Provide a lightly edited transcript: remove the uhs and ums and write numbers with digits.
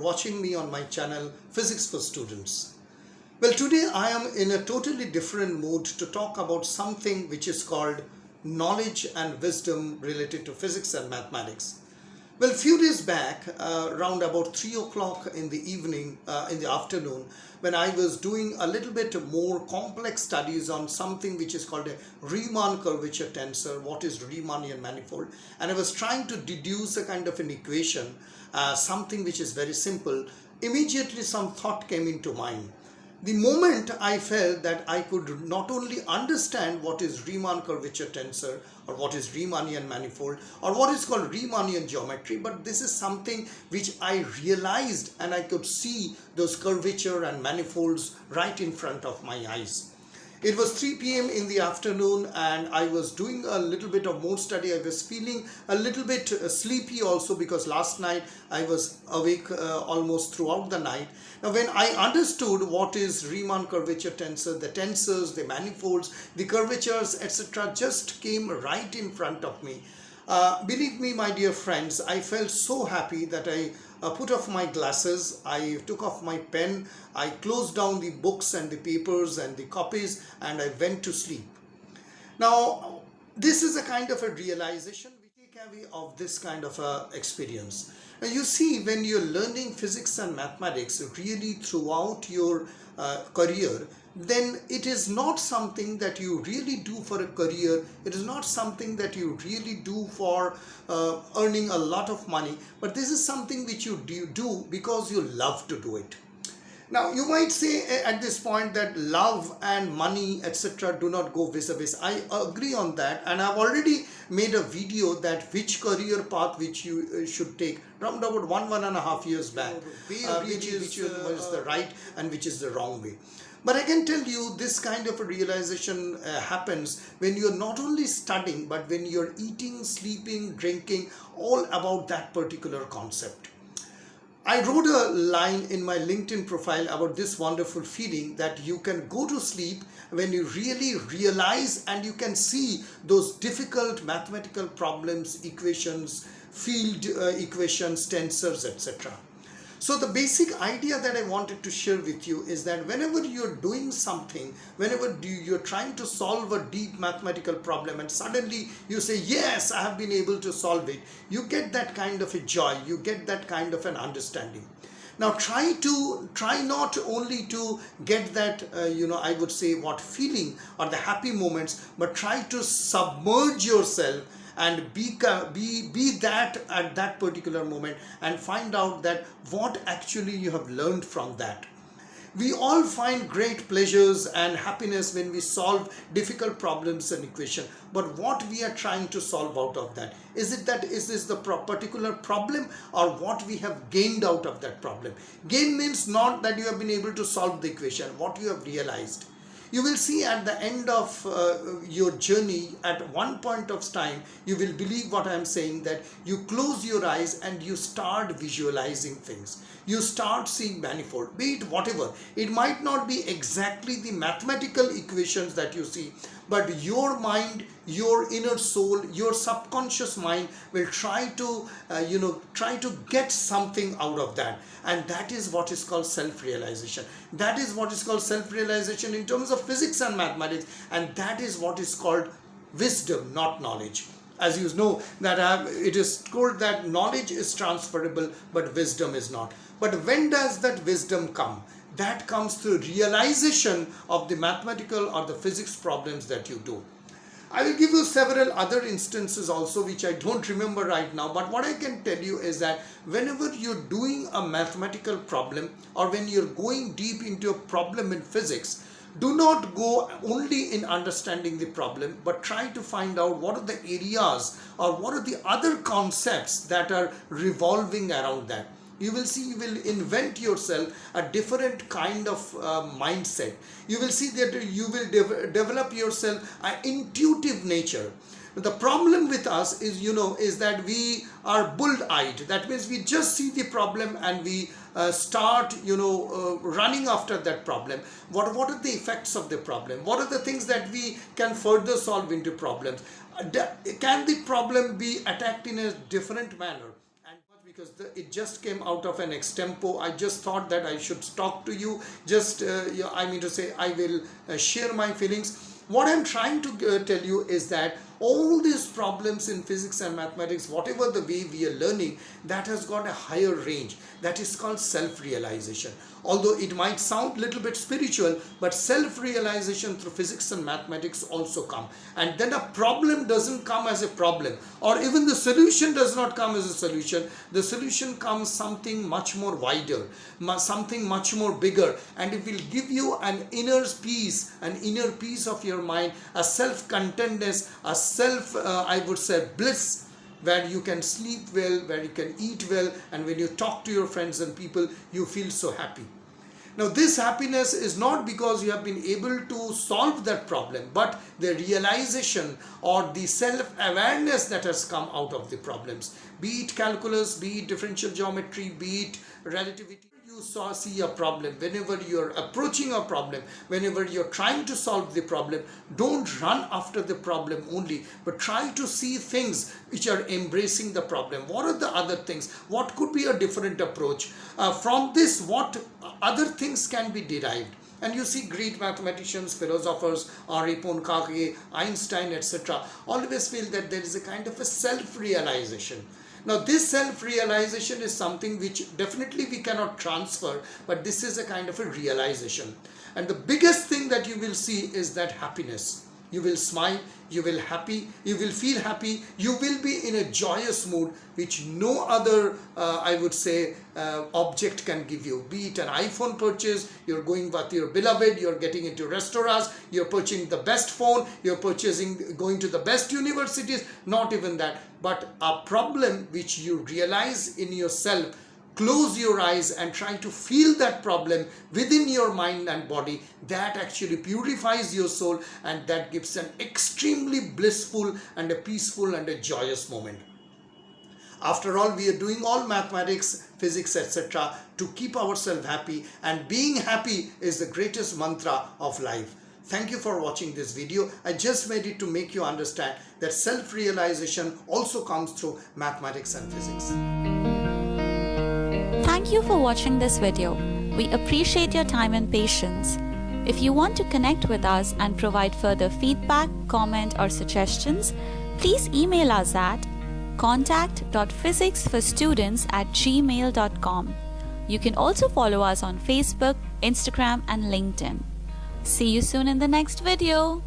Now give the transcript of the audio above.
you're watching me on my channel Physics for Students. Well, today I am in a totally different mood to talk about something which is called knowledge and wisdom related to physics and mathematics. Well, few days back, around about 3 o'clock in the evening, in the afternoon, when I was doing a little bit more complex studies on something which is called a Riemann curvature tensor, what is Riemannian manifold, and I was trying to deduce a kind of an equation, something which is very simple, immediately some thought came into mind. The moment I felt that I could not only understand what is Riemann curvature tensor or what is Riemannian manifold or what is called Riemannian geometry, but this is something which I realized and I could see those curvature and manifolds right in front of my eyes. It was 3 p.m. in the afternoon and I was doing a little bit of more study. I was feeling a little bit sleepy also because last night I was awake almost throughout the night. Now when I understood what is Riemann curvature tensor, the tensors, the manifolds, the curvatures, etc. just came right in front of me. Believe me, my dear friends, I felt so happy that I put off my glasses, I took off my pen, I closed down the books and the papers and the copies and I went to sleep. Now, this is a kind of a realization we take away of this kind of a experience. Now, you see, when you're learning physics and mathematics really throughout your career, then it is not something that you really do for a career. It is not something that you really do for earning a lot of money, but this is something which you do because you love to do it. Now, you might say at this point that love and money, etc. do not go vis-a-vis. I agree on that, and I've already made a video that which career path which you should take around about 1.5 years back, which is the right and which is the wrong way. But I can tell you this kind of a realization happens when you're not only studying, but when you're eating, sleeping, drinking, all about that particular concept. I wrote a line in my LinkedIn profile about this wonderful feeling that you can go to sleep when you really realize and you can see those difficult mathematical problems, equations, field equations, tensors, etc. So the basic idea that I wanted to share with you is that whenever you're doing something, whenever you're trying to solve a deep mathematical problem and suddenly you say, yes, I have been able to solve it, you get that kind of a joy, you get that kind of an understanding. Now try not only to get that, I would say what feeling or the happy moments, but try to submerge yourself and be that at that particular moment and find out that what actually you have learned from that. We all find great pleasures and happiness when we solve difficult problems and equations, but what we are trying to solve out of that, is this the particular problem or what we have gained out of that problem? Gain means not that you have been able to solve the equation, what you have realized. You will see at the end of your journey, at one point of time, you will believe what I am saying, that you close your eyes and you start visualizing things. You start seeing manifold, be it whatever. It might not be exactly the mathematical equations that you see, but your mind, your inner soul, your subconscious mind will try to get something out of that, and that is what is called self-realization. That is what is called self-realization in terms of physics and mathematics, and that is what is called wisdom, not knowledge. As you know that it is told that knowledge is transferable, but wisdom is not. But when does that wisdom come? That comes through realization of the mathematical or the physics problems that you do. I will give you several other instances also which I don't remember right now, but what I can tell you is that whenever you're doing a mathematical problem or when you're going deep into a problem in physics, do not go only in understanding the problem, but try to find out what are the areas or what are the other concepts that are revolving around that. You will see, you will invent yourself a different kind of mindset. You will see that you will develop yourself an intuitive nature. The problem with us is that we are bull-eyed. That means we just see the problem and we start running after that problem. What are the effects of the problem? What are the things that we can further solve into problems? Can the problem be attacked in a different manner? And because it just came out of an extempo. I just thought that I should talk to you. I will share my feelings. What I'm trying to tell you is that all these problems in physics and mathematics, whatever the way we are learning, that has got a higher range. That is called self-realization. Although it might sound a little bit spiritual, but self-realization through physics and mathematics also come. And then a problem doesn't come as a problem, or even the solution does not come as a solution. The solution comes something much more wider, something much more bigger, and it will give you an inner peace of your mind, a self-contentedness, a bliss, where you can sleep well, where you can eat well, and when you talk to your friends and people, you feel so happy. Now, this happiness is not because you have been able to solve that problem, but the realization or the self-awareness that has come out of the problems, be it calculus, be it differential geometry, be it relativity. You see a problem, whenever you're approaching a problem, whenever you're trying to solve the problem, don't run after the problem only, but try to see things which are embracing the problem. What are the other things? What could be a different approach? From this, what other things can be derived? And you see great mathematicians, philosophers, Henri Poincaré, Einstein, etc. always feel that there is a kind of a self-realization. Now, this self-realization is something which definitely we cannot transfer, but this is a kind of a realization. And the biggest thing that you will see is that happiness. You will smile, you will feel happy, you will be in a joyous mood which no other, object can give you. Be it an iPhone purchase, you're going with your beloved, you're getting into restaurants, you're purchasing the best phone, you're going to the best universities, not even that. But a problem which you realize in yourself, close your eyes and try to feel that problem within your mind and body, that actually purifies your soul, and that gives an extremely blissful and a peaceful and a joyous moment. After all, we are doing all mathematics, physics, etc. to keep ourselves happy, and being happy is the greatest mantra of life. Thank you for watching this video. I just made it to make you understand that self-realization also comes through mathematics and physics. Thank you for watching this video. We appreciate your time and patience. If you want to connect with us and provide further feedback, comment or suggestions, please email us at contact.physicsforstudents@gmail.com. You can also follow us on Facebook, Instagram and LinkedIn. See you soon in the next video.